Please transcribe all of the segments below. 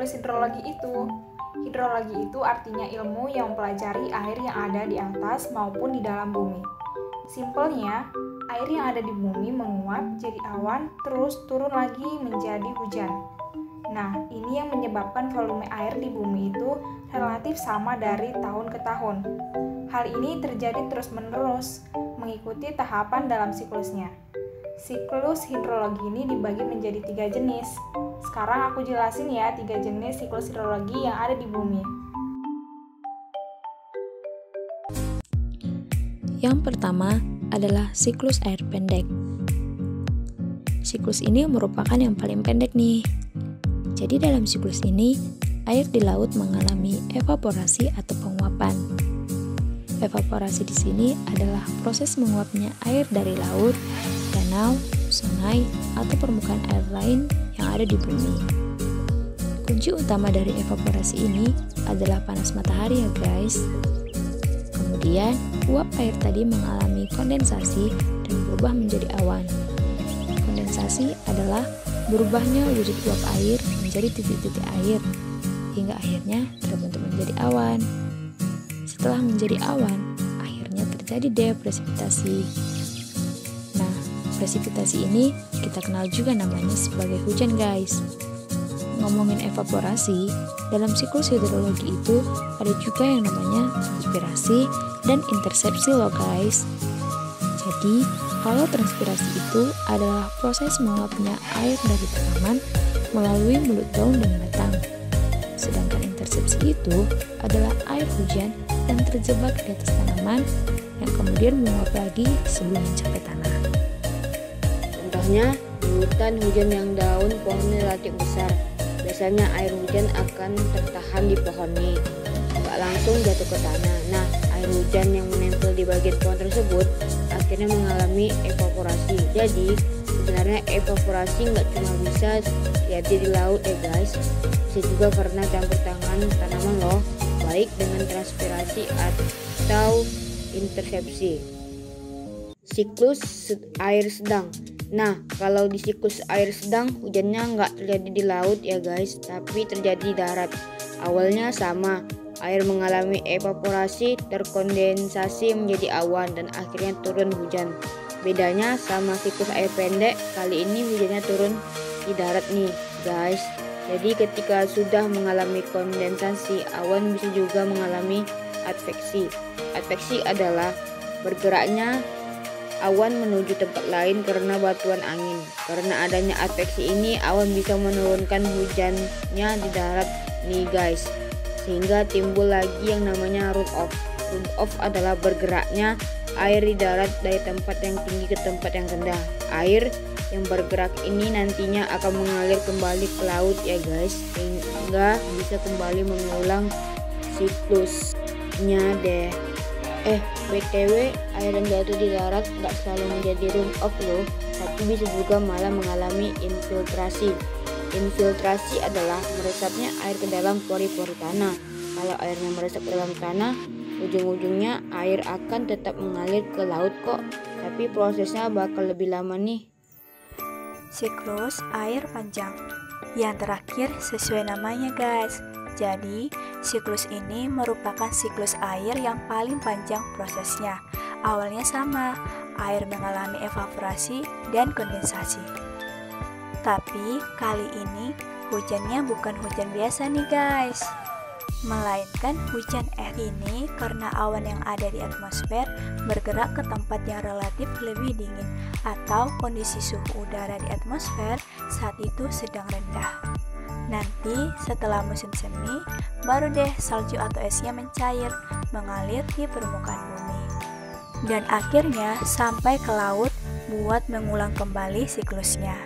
siklus hidrologi itu? Hidrologi itu artinya ilmu yang mempelajari air yang ada di atas maupun di dalam bumi. Simpelnya, air yang ada di bumi menguap jadi awan terus turun lagi menjadi hujan. Nah, ini yang menyebabkan volume air di bumi itu relatif sama dari tahun ke tahun. Hal ini terjadi terus-menerus, mengikuti tahapan dalam siklusnya. Siklus hidrologi ini dibagi menjadi 3 jenis. Sekarang aku jelasin ya 3 jenis siklus hidrologi yang ada di bumi. Yang pertama adalah siklus air pendek. Siklus ini merupakan yang paling pendek nih. Jadi dalam siklus ini, air di laut mengalami evaporasi atau penguapan. Evaporasi di sini adalah proses menguapnya air dari laut, danau, sungai, atau permukaan air lain yang ada di bumi. Kunci utama dari evaporasi ini adalah panas matahari ya guys. Kemudian, uap air tadi mengalami kondensasi dan berubah menjadi awan. Kondensasi adalah berubahnya wujud uap air menjadi titik-titik air, hingga akhirnya terbentuk menjadi awan. Setelah menjadi awan, akhirnya terjadi deh presipitasi. Nah, presipitasi ini kita kenal juga namanya sebagai hujan guys. Ngomongin evaporasi, dalam siklus hidrologi itu ada juga yang namanya transpirasi dan intersepsi loh guys. Jadi, kalau transpirasi itu adalah proses menguapnya air dari tanaman melalui mulut daun dan batang. Sedangkan intersepsi itu adalah air hujan yang terjebak di atas tanaman yang kemudian menguap lagi sebelum mencapai tanah. Contohnya, di hutan hujan yang daun pohonnya relatif besar. Biasanya air hujan akan tertahan di pohon nih, nggak langsung jatuh ke tanah. Nah, air hujan yang menempel di bagian pohon tersebut akhirnya mengalami evaporasi. Jadi, sebenarnya evaporasi nggak cuma bisa terjadi di laut ya guys, bisa juga karena campur tangan tanaman loh, baik dengan transpirasi atau intersepsi. Siklus air sedang. Nah, kalau di siklus air sedang, hujannya nggak terjadi di laut ya guys, tapi terjadi di darat. Awalnya sama, air mengalami evaporasi, terkondensasi menjadi awan, dan akhirnya turun hujan. Bedanya sama siklus air pendek, kali ini hujannya turun di darat nih guys. Jadi ketika sudah mengalami kondensasi, awan bisa juga mengalami adveksi. Adveksi adalah bergeraknya awan menuju tempat lain karena bantuan angin. Karena adanya adveksi ini, awan bisa menurunkan hujannya di darat nih guys, sehingga timbul lagi yang namanya runoff. Runoff adalah bergeraknya air di darat dari tempat yang tinggi ke tempat yang rendah. Air yang bergerak ini nantinya akan mengalir kembali ke laut ya guys, sehingga bisa kembali mengulang siklusnya deh. BTW, air yang jatuh di darat nggak selalu menjadi runoff loh, tapi bisa juga malah mengalami infiltrasi. Infiltrasi adalah meresapnya air ke dalam pori-pori tanah. Kalau airnya meresap ke dalam tanah, ujung-ujungnya air akan tetap mengalir ke laut kok, tapi prosesnya bakal lebih lama nih. Siklus air panjang. Yang terakhir sesuai namanya guys. Jadi, siklus ini merupakan siklus air yang paling panjang prosesnya. Awalnya sama, air mengalami evaporasi dan kondensasi. Tapi, kali ini hujannya bukan hujan biasa nih guys, melainkan hujan es. Ini karena awan yang ada di atmosfer bergerak ke tempat yang relatif lebih dingin, atau kondisi suhu udara di atmosfer saat itu sedang rendah. Nanti setelah musim semi, baru deh salju atau esnya mencair, mengalir di permukaan bumi, dan akhirnya sampai ke laut buat mengulang kembali siklusnya.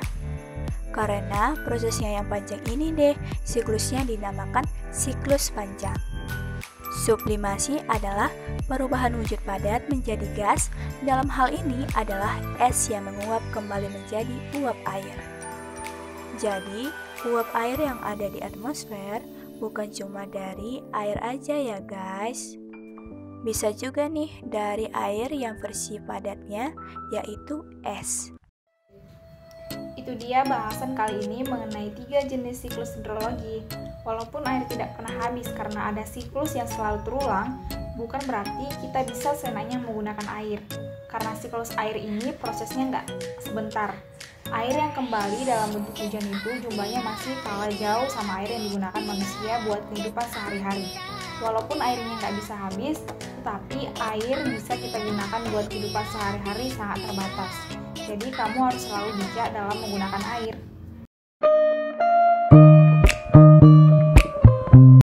Karena prosesnya yang panjang ini deh, siklusnya dinamakan siklus panjang. Sublimasi adalah perubahan wujud padat menjadi gas. Dalam hal ini adalah es yang menguap kembali menjadi uap air. Jadi, uap air yang ada di atmosfer bukan cuma dari air aja ya guys. Bisa juga nih dari air yang versi padatnya, yaitu es. Itu dia bahasan kali ini mengenai 3 jenis siklus hidrologi. Walaupun air tidak pernah habis karena ada siklus yang selalu terulang, bukan berarti kita bisa seenaknya menggunakan air. Karena siklus air ini prosesnya nggak sebentar. Air yang kembali dalam bentuk hujan itu jumlahnya masih kalah jauh sama air yang digunakan manusia buat kehidupan sehari-hari. Walaupun airnya nggak bisa habis, tetapi air bisa kita gunakan buat kehidupan sehari-hari sangat terbatas. Jadi kamu harus selalu bijak dalam menggunakan air.